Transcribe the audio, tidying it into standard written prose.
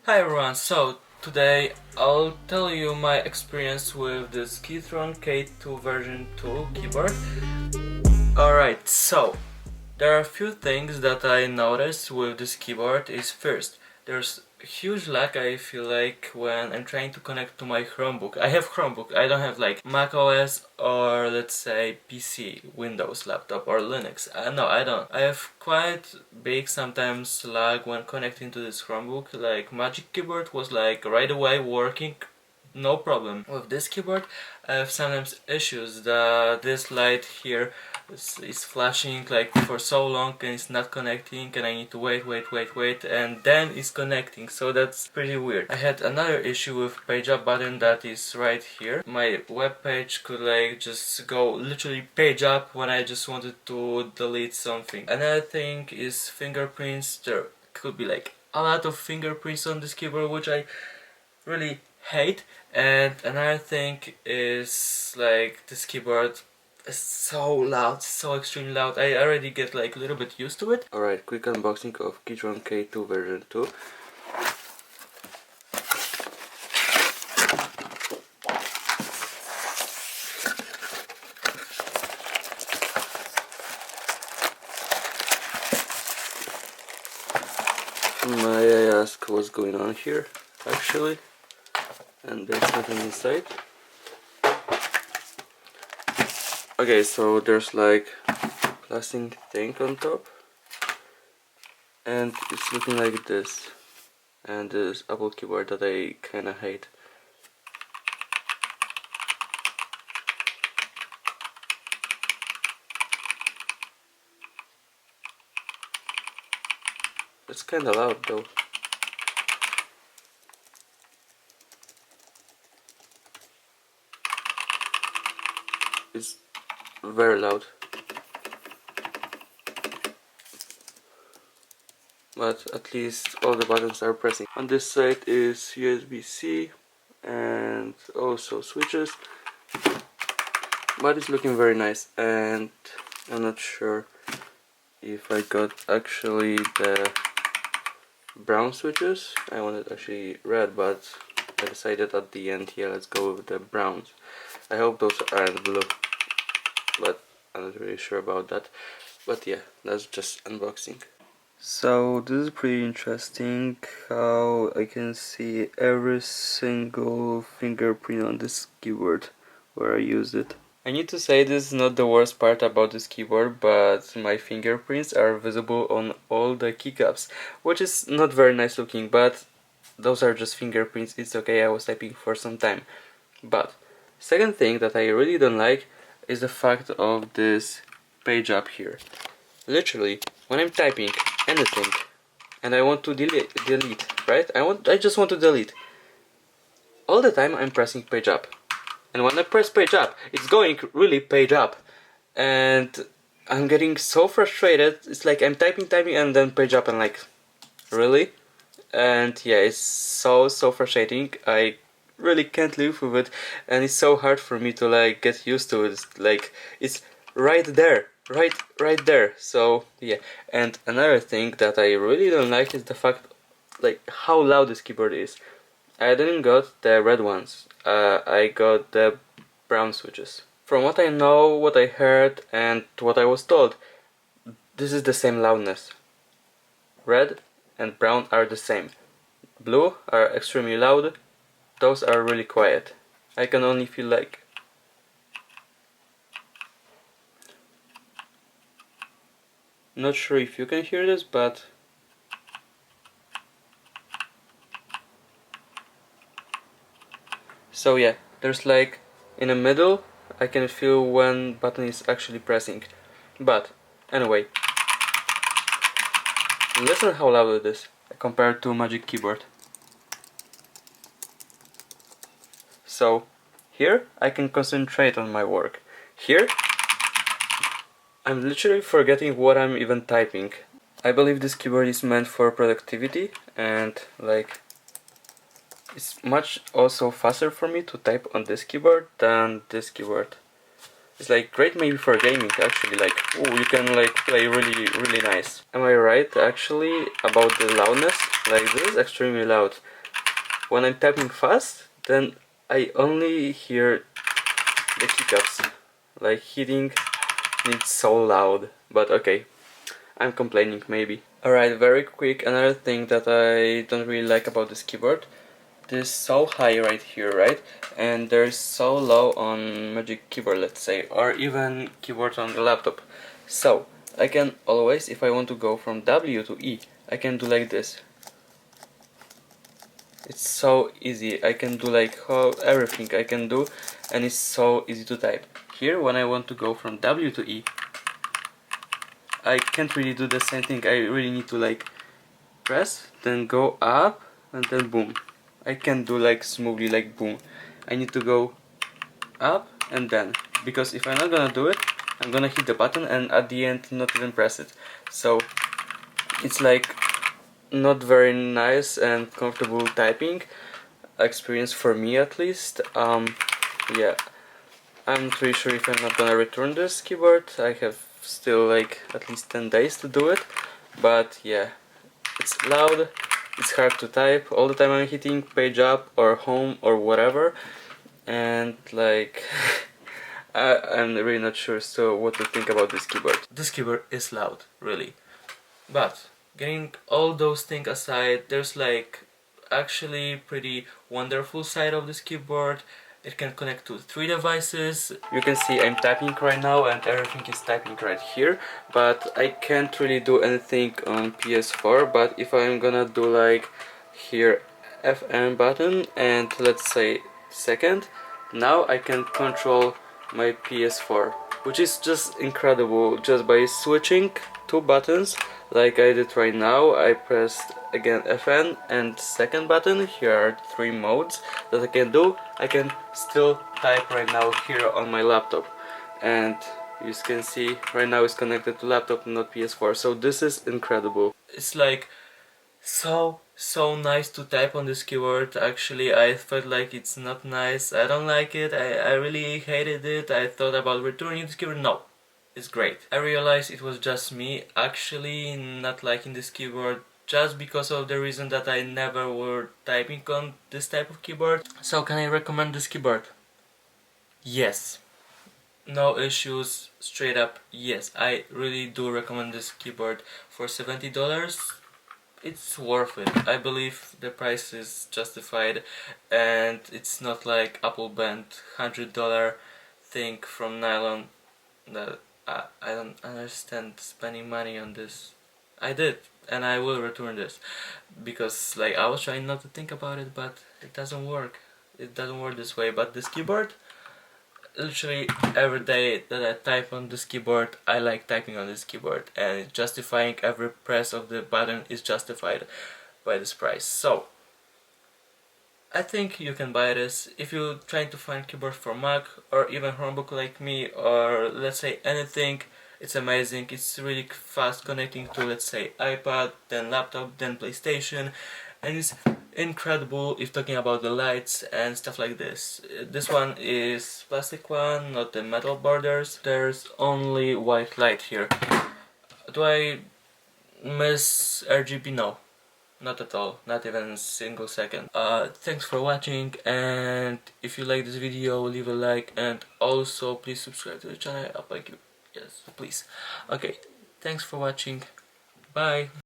Hi everyone, so today I'll tell you my experience with this Keychron K2 version 2 keyboard. Alright, so there are a few things that I noticed with this keyboard. Is first, there's a huge lag I feel like when I'm trying to connect to my Chromebook. I have Chromebook, I don't have like Mac OS or let's say PC, Windows laptop or Linux. No, I don't. I have quite big sometimes lag when connecting to this Chromebook. Like Magic Keyboard was like right away working, no problem. With this keyboard I have sometimes issues that this light here is flashing like for so long and it's not connecting, and I need to wait and then it's connecting, so that's pretty weird. I had another issue with page up button that is right here. My web page could like just go literally page up when I just wanted to delete something. Another thing is fingerprints. There could be like a lot of fingerprints on this keyboard, which I really hate. And another thing is like this keyboard is so loud, so extremely loud. I already get like a little bit used to it. Alright, quick unboxing of Keychron K2 version 2. May I ask what's going on here actually? And there's nothing inside. Okay, so there's like plastic thing on top and it's looking like this, and this Apple keyboard that I kinda hate. It's kinda loud though. It's very loud, but at least all the buttons are pressing. On this side is USB-C and also switches, but it's looking very nice, and I'm not sure if I got actually the brown switches. I wanted actually red, but I decided at the end, yeah, let's go with the browns. I hope those aren't blue, but I'm not really sure about that. But yeah, that's just unboxing. So this is pretty interesting how I can see every single fingerprint on this keyboard where I used it. I need to say this is not the worst part about this keyboard, but my fingerprints are visible on all the keycaps, which is not very nice looking, but those are just fingerprints, it's okay, I was typing for some time. But second thing that I really don't like is the fact of this page up here. Literally, when I'm typing anything and I want to delete, right? I just want to delete. All the time I'm pressing page up. And when I press page up, it's going really page up. And I'm getting so frustrated. It's like I'm typing and then page up and like, really? And yeah, it's so frustrating. I really can't live with it, and it's so hard for me to like get used to it. It's like it's right there, right there. So yeah. And another thing that I really don't like is the fact like how loud this keyboard is. I didn't got the red ones. I got the brown switches. From what I know, what I heard, and what I was told, this is the same loudness. Red and brown are the same. Blue are extremely loud. Those are really quiet. I can only feel like not sure if you can hear this, but so yeah, there's like in the middle I can feel when button is actually pressing. But anyway, listen how loud it is compared to Magic Keyboard. So here I can concentrate on my work. Here I'm literally forgetting what I'm even typing. I believe this keyboard is meant for productivity, and like it's much also faster for me to type on this keyboard than this keyboard. It's like great maybe for gaming actually, like oh, you can like play really nice. Am I right actually about the loudness? Like this is extremely loud. when I'm tapping fast, then I only hear the hiccups, like hitting. It's so loud, but okay, I'm complaining maybe. Alright, very quick, another thing that I don't really like about this keyboard. This is so high right here, right? And there's so low on Magic Keyboard, let's say, or even keyboard on the laptop. So, I can always, if I want to go from W to E, I can do like this. It's so easy. I can do like everything I can do, and it's so easy to type. Here, when I want to go from W to E, I can't really do the same thing. I really need to like press, then go up, and then boom. I can't do like smoothly like boom. I need to go up and then, because if I'm not gonna do it, I'm gonna hit the button and at the end not even press it. So it's like not very nice and comfortable typing experience for me, at least. Yeah, I'm not really sure if I'm not gonna return this keyboard. I have still like at least 10 days to do it, but yeah, it's loud, it's hard to type. All the time I'm hitting page up or home or whatever, and like I'm really not sure so what to think about this keyboard. This keyboard is loud, really, but getting all those things aside, there's like actually pretty wonderful side of this keyboard. It can connect to 3 devices. You can see I'm typing right now and everything is typing right here, but I can't really do anything on PS4. But if I'm gonna do like here FM button and let's say second, now I can control my PS4, which is just incredible. Just by switching 2 buttons like I did right now, I pressed again FN and second button. Here are 3 modes that I can do. I can still type right now here on my laptop, and you can see right now it's connected to laptop, not PS4. So this is incredible. It's like so nice to type on this keyboard. Actually, I felt like it's not nice. I don't like it. I really hated it. I thought about returning this keyboard. No, it's great. I realized it was just me actually not liking this keyboard, just because of the reason that I never were typing on this type of keyboard. So can I recommend this keyboard? Yes. No issues, straight up yes. I really do recommend this keyboard. For $70, it's worth it. I believe the price is justified, and it's not like Apple banned $100 thing from nylon that I don't understand spending money on this. I did, and I will return this because like I was trying not to think about it, but it doesn't work. It doesn't work this way. But this keyboard, literally every day that I type on this keyboard, I like typing on this keyboard, and justifying every press of the button is justified by this price. So I think you can buy this if you're trying to find keyboard for Mac or even Chromebook like me, or let's say anything. It's amazing. It's really fast connecting to, let's say, iPad, then laptop, then PlayStation, and it's incredible if talking about the lights and stuff like this. This one is plastic one, not the metal borders. There's only white light here. Do I miss RGB? No. Not at all, not even a single second. Thanks for watching, and if you like this video, leave a like, and also please subscribe to the channel. I'll like you. Yes, please. Okay, thanks for watching. Bye.